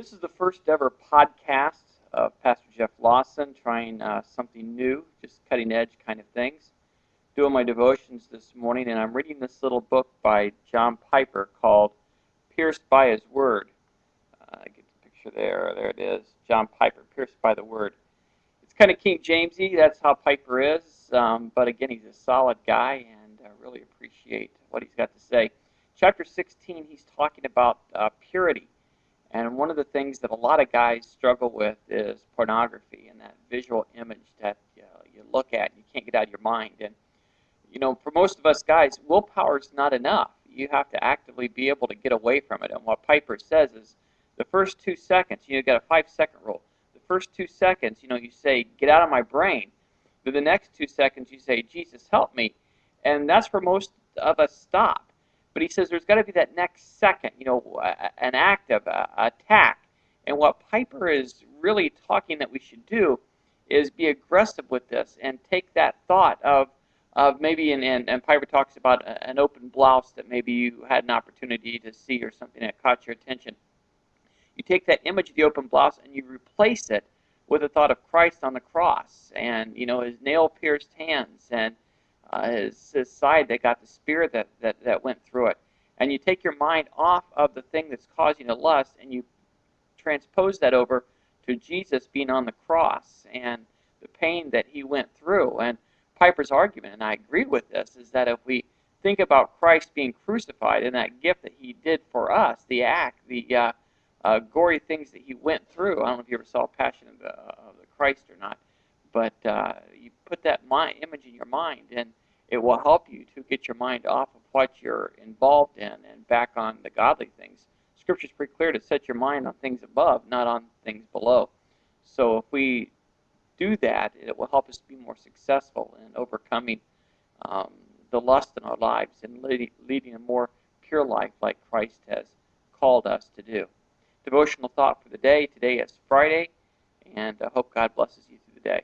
This is the first ever podcast of Pastor Jeff Lawson, trying something new, just cutting edge kind of things. Doing my devotions this morning, and I'm reading this little book by John Piper called Pierced by His Word. Get the picture there. There it is. John Piper, Pierced by the Word. It's kind of King Jamesy. That's how Piper is. But again, he's a solid guy, and I really appreciate what he's got to say. Chapter 16, he's talking about purity. And one of the things that a lot of guys struggle with is pornography and that visual image that you look at and you can't get out of your mind. And, you know, for most of us guys, willpower is not enough. You have to actively be able to get away from it. And what Piper says is the first 2 seconds, you got a 5-second rule. The first 2 seconds, you say, get out of my brain. Then the next 2 seconds, you say, Jesus, help me. And that's where most of us stop. But he says there's got to be that next second, an active attack. And what Piper is really talking that we should do is be aggressive with this and take that thought of maybe, and Piper talks about an open blouse that maybe you had an opportunity to see or something that caught your attention. You take that image of the open blouse and you replace it with the thought of Christ on the cross and, his nail-pierced hands and his side that got the spear that went through it. And you take your mind off of the thing that's causing the lust and you transpose that over to Jesus being on the cross and the pain that he went through. And Piper's argument, and I agree with this, is that if we think about Christ being crucified and that gift that he did for us, the act, the gory things that he went through. I don't know if you ever saw Passion of the Christ or not, but you put that image in your mind, and it will help you to get your mind off of what you're involved in and back on the godly things. Scripture's pretty clear to set your mind on things above, not on things below. So if we do that, it will help us to be more successful in overcoming the lust in our lives and leading a more pure life like Christ has called us to do. Devotional thought for the day. Today is Friday, and I hope God blesses you through the day.